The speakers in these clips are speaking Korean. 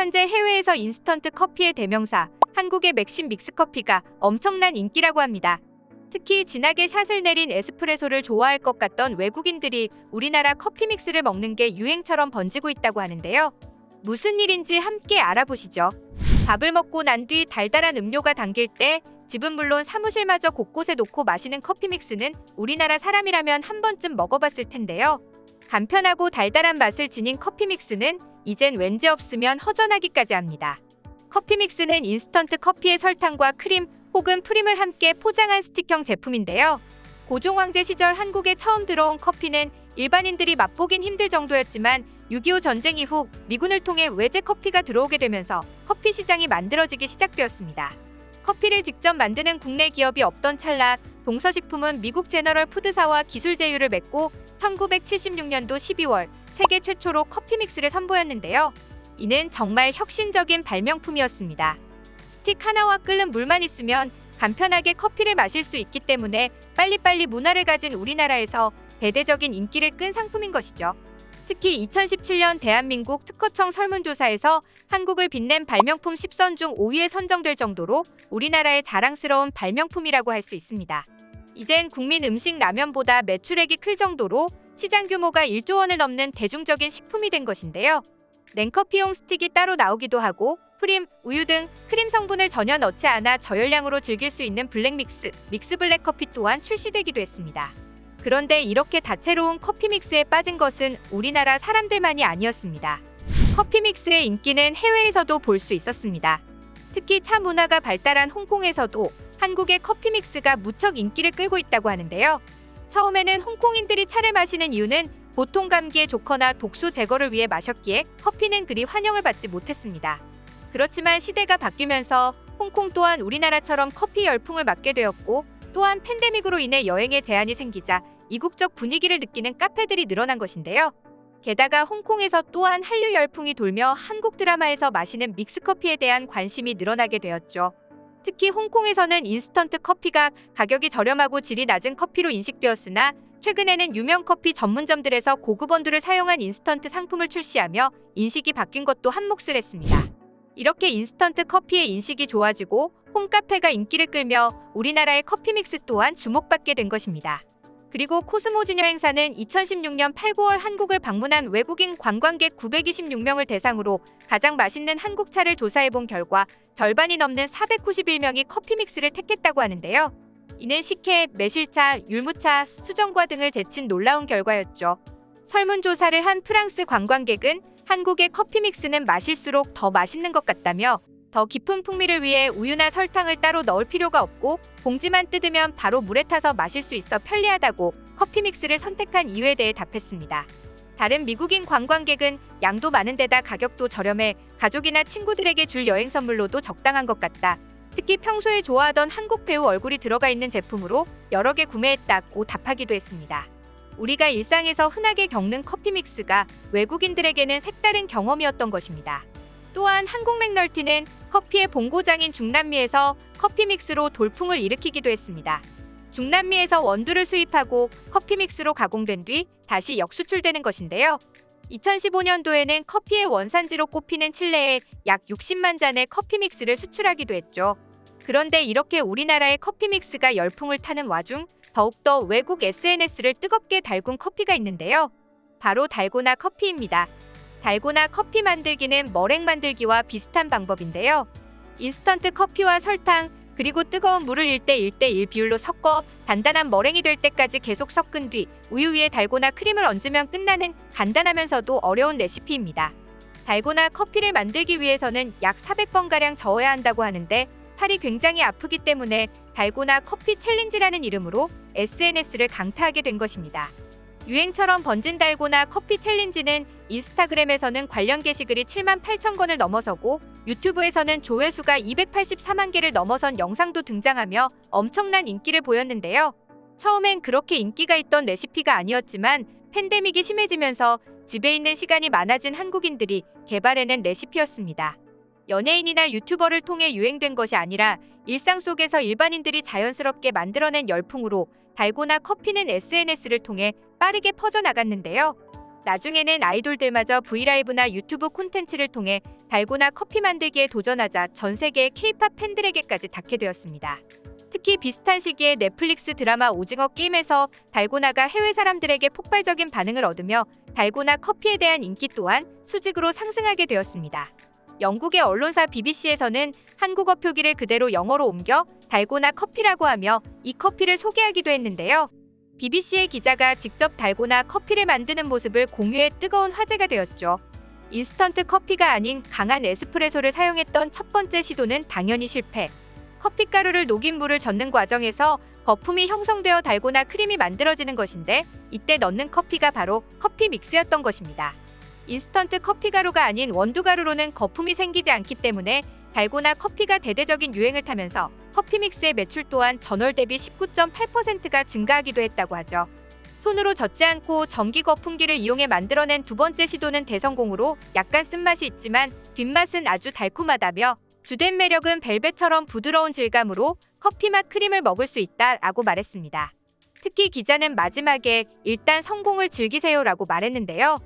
현재 해외에서 인스턴트 커피의 대명사, 한국의 맥심 믹스커피가 엄청난 인기라고 합니다. 특히 진하게 샷을 내린 에스프레소를 좋아할 것 같던 외국인들이 우리나라 커피 믹스를 먹는 게 유행처럼 번지고 있다고 하는데요. 무슨 일인지 함께 알아보시죠. 밥을 먹고 난 뒤 달달한 음료가 당길 때 집은 물론 사무실마저 곳곳에 놓고 마시는 커피 믹스는 우리나라 사람이라면 한 번쯤 먹어봤을 텐데요. 간편하고 달달한 맛을 지닌 커피 믹스는 이젠 왠지 없으면 허전하기까지 합니다. 커피 믹스는 인스턴트 커피의 설탕과 크림 혹은 프림을 함께 포장한 스틱형 제품인데요. 고종 황제 시절 한국에 처음 들어온 커피는 일반인들이 맛보긴 힘들 정도였지만 6.25 전쟁 이후 미군을 통해 외제 커피가 들어오게 되면서 커피 시장이 만들어지기 시작되었습니다. 커피를 직접 만드는 국내 기업이 없던 찰나 동서식품은 미국 제너럴 푸드사와 기술 제휴를 맺고 1976년도 12월 세계 최초로 커피 믹스를 선보였는데요. 이는 정말 혁신적인 발명품이었습니다. 스틱 하나와 끓는 물만 있으면 간편하게 커피를 마실 수 있기 때문에 빨리빨리 문화를 가진 우리나라에서 대대적인 인기를 끈 상품인 것이죠. 특히 2017년 대한민국 특허청 설문조사에서 한국을 빛낸 발명품 10선 중 5위에 선정될 정도로 우리나라의 자랑스러운 발명품이라고 할 수 있습니다. 이젠 국민 음식 라면보다 매출액이 클 정도로 시장 규모가 1조 원을 넘는 대중적인 식품이 된 것인데요. 냉커피용 스틱이 따로 나오기도 하고 프림, 우유 등 크림 성분을 전혀 넣지 않아 저열량으로 즐길 수 있는 블랙믹스, 믹스 블랙 커피 또한 출시되기도 했습니다. 그런데 이렇게 다채로운 커피 믹스에 빠진 것은 우리나라 사람들만이 아니었습니다. 커피 믹스의 인기는 해외에서도 볼 수 있었습니다. 특히 차 문화가 발달한 홍콩에서도 한국의 커피 믹스가 무척 인기를 끌고 있다고 하는데요. 처음에는 홍콩인들이 차를 마시는 이유는 보통 감기에 좋거나 독소 제거를 위해 마셨기에 커피는 그리 환영을 받지 못했습니다. 그렇지만 시대가 바뀌면서 홍콩 또한 우리나라처럼 커피 열풍을 맞게 되었고 또한 팬데믹으로 인해 여행에 제한이 생기자 이국적 분위기를 느끼는 카페들이 늘어난 것인데요. 게다가 홍콩에서 또한 한류 열풍이 돌며 한국 드라마에서 마시는 믹스커피에 대한 관심이 늘어나게 되었죠. 특히 홍콩에서는 인스턴트 커피가 가격이 저렴하고 질이 낮은 커피로 인식되었으나 최근에는 유명 커피 전문점들에서 고급 원두를 사용한 인스턴트 상품을 출시하며 인식이 바뀐 것도 한몫을 했습니다. 이렇게 인스턴트 커피의 인식이 좋아지고 홈카페가 인기를 끌며 우리나라의 커피 믹스 또한 주목받게 된 것입니다. 그리고 코스모지녀 행사는 2016년 8, 9월 한국을 방문한 외국인 관광객 926명을 대상으로 가장 맛있는 한국차를 조사해본 결과 절반이 넘는 491명이 커피 믹스를 택했다고 하는데요. 이는 식혜, 매실차, 율무차, 수정과 등을 제친 놀라운 결과였죠. 설문조사를 한 프랑스 관광객은 한국의 커피 믹스는 마실수록 더 맛있는 것 같다며 더 깊은 풍미를 위해 우유나 설탕을 따로 넣을 필요가 없고 봉지만 뜯으면 바로 물에 타서 마실 수 있어 편리하다고 커피 믹스를 선택한 이유에 대해 답했습니다. 다른 미국인 관광객은 양도 많은 데다 가격도 저렴해 가족이나 친구들에게 줄 여행 선물로도 적당한 것 같다. 특히 평소에 좋아하던 한국 배우 얼굴이 들어가 있는 제품으로 여러 개 구매했다고 답하기도 했습니다. 우리가 일상에서 흔하게 겪는 커피 믹스가 외국인들에게는 색다른 경험이었던 것입니다. 또한 한국 맥널티는 커피의 본고장인 중남미에서 커피 믹스로 돌풍을 일으키기도 했습니다. 중남미에서 원두를 수입하고 커피 믹스로 가공된 뒤 다시 역수출되는 것인데요. 2015년도에는 커피의 원산지로 꼽히는 칠레에 약 60만 잔의 커피 믹스를 수출하기도 했죠. 그런데 이렇게 우리나라의 커피 믹스가 열풍을 타는 와중 더욱더 외국 SNS를 뜨겁게 달군 커피가 있는데요. 바로 달고나 커피입니다. 달고나 커피 만들기는 머랭 만들기와 비슷한 방법인데요. 인스턴트 커피와 설탕, 그리고 뜨거운 물을 1대1대1 비율로 섞어 단단한 머랭이 될 때까지 계속 섞은 뒤 우유 위에 달고나 크림을 얹으면 끝나는 간단하면서도 어려운 레시피입니다. 달고나 커피를 만들기 위해서는 약 400번가량 저어야 한다고 하는데 팔이 굉장히 아프기 때문에 달고나 커피 챌린지라는 이름으로 SNS를 강타하게 된 것입니다. 유행처럼 번진 달고나 커피 챌린지는 인스타그램에서는 관련 게시글이 7만 8천 건을 넘어서고 유튜브에서는 조회수가 284만 개를 넘어선 영상도 등장하며 엄청난 인기를 보였는데요. 처음엔 그렇게 인기가 있던 레시피가 아니었지만 팬데믹이 심해지면서 집에 있는 시간이 많아진 한국인들이 개발해낸 레시피였습니다. 연예인이나 유튜버를 통해 유행된 것이 아니라 일상 속에서 일반인들이 자연스럽게 만들어낸 열풍으로 달고나 커피는 SNS를 통해 빠르게 퍼져나갔는데요. 나중에는 아이돌들마저 브이라이브나 유튜브 콘텐츠를 통해 달고나 커피 만들기에 도전하자 전 세계 K-팝 팬들에게까지 닿게 되었습니다. 특히 비슷한 시기에 넷플릭스 드라마 오징어 게임에서 달고나가 해외 사람들에게 폭발적인 반응을 얻으며 달고나 커피에 대한 인기 또한 수직으로 상승하게 되었습니다. 영국의 언론사 BBC에서는 한국어 표기를 그대로 영어로 옮겨 달고나 커피라고 하며 이 커피를 소개하기도 했는데요. BBC의 기자가 직접 달고나 커피를 만드는 모습을 공유해 뜨거운 화제가 되었죠. 인스턴트 커피가 아닌 강한 에스프레소를 사용했던 첫 번째 시도는 당연히 실패. 커피가루를 녹인 물을 젓는 과정에서 거품이 형성되어 달고나 크림이 만들어지는 것인데 이때 넣는 커피가 바로 커피 믹스였던 것입니다. 인스턴트 커피가루가 아닌 원두가루로는 거품이 생기지 않기 때문에 달고나 커피가 대대적인 유행을 타면서 커피 믹스의 매출 또한 전월 대비 19.8%가 증가하기도 했다고 하죠. 손으로 젓지 않고 전기 거품기를 이용해 만들어낸 두 번째 시도는 대성공으로 약간 쓴맛이 있지만 뒷맛은 아주 달콤하다며 주된 매력은 벨벳처럼 부드러운 질감으로 커피맛 크림을 먹을 수 있다라고 말했습니다. 특히 기자는 마지막에 일단 성공을 즐기세요라고 말했는데요.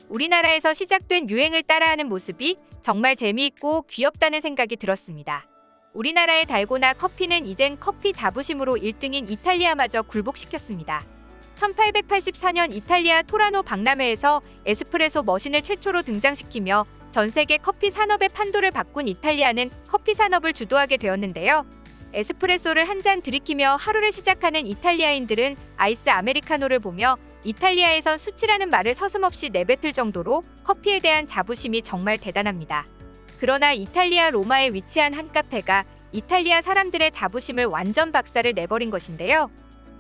우리나라에서 시작된 유행을 따라하는 모습이 정말 재미있고 귀엽다는 생각이 들었습니다. 우리나라의 달고나 커피는 이젠 커피 자부심으로 1등인 이탈리아마저 굴복시켰습니다. 1884년 이탈리아 토라노 박람회에서 에스프레소 머신을 최초로 등장시키며 전 세계 커피 산업의 판도를 바꾼 이탈리아는 커피 산업을 주도하게 되었는데요. 에스프레소를 한 잔 들이키며 하루를 시작하는 이탈리아인들은 아이스 아메리카노를 보며 이탈리아에선 수치라는 말을 서슴없이 내뱉을 정도로 커피에 대한 자부심이 정말 대단합니다. 그러나 이탈리아 로마에 위치한 한 카페가 이탈리아 사람들의 자부심을 완전 박살을 내버린 것인데요.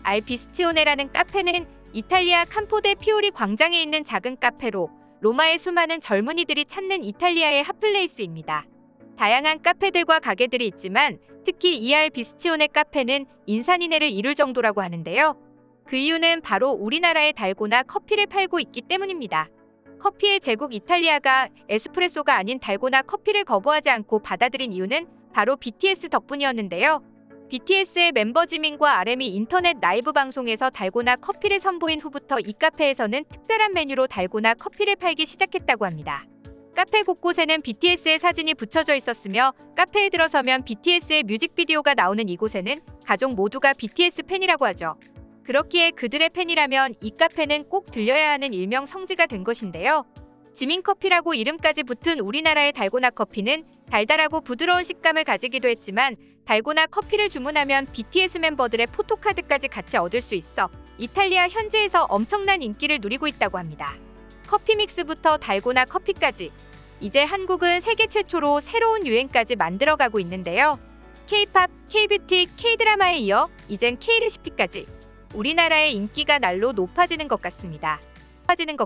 알 비스치오네라는 카페는 이탈리아 캄포데 피오리 광장에 있는 작은 카페로 로마의 수많은 젊은이들이 찾는 이탈리아의 핫플레이스입니다. 다양한 카페들과 가게들이 있지만 특히 이 알 비스치오네 카페는 인산인해를 이룰 정도라고 하는데요. 그 이유는 바로 우리나라의 달고나 커피를 팔고 있기 때문입니다. 커피의 제국 이탈리아가 에스프레소가 아닌 달고나 커피를 거부하지 않고 받아들인 이유는 바로 BTS 덕분이었는데요. BTS의 멤버 지민과 RM이 인터넷 라이브 방송에서 달고나 커피를 선보인 후부터 이 카페에서는 특별한 메뉴로 달고나 커피를 팔기 시작했다고 합니다. 카페 곳곳에는 BTS의 사진이 붙여져 있었으며 카페에 들어서면 BTS의 뮤직비디오가 나오는 이곳에는 가족 모두가 BTS 팬이라고 하죠. 그렇기에 그들의 팬이라면 이 카페는 꼭 들려야 하는 일명 성지가 된 것인데요. 지민커피라고 이름까지 붙은 우리나라의 달고나 커피는 달달하고 부드러운 식감을 가지기도 했지만 달고나 커피를 주문하면 BTS 멤버들의 포토카드까지 같이 얻을 수 있어 이탈리아 현지에서 엄청난 인기를 누리고 있다고 합니다. 커피 믹스부터 달고나 커피까지 이제 한국은 세계 최초로 새로운 유행까지 만들어가고 있는데요. K-팝, K-뷰티, K-드라마에 이어 이젠 K-레시피까지 우리나라의 인기가 날로 높아지는 것 같습니다.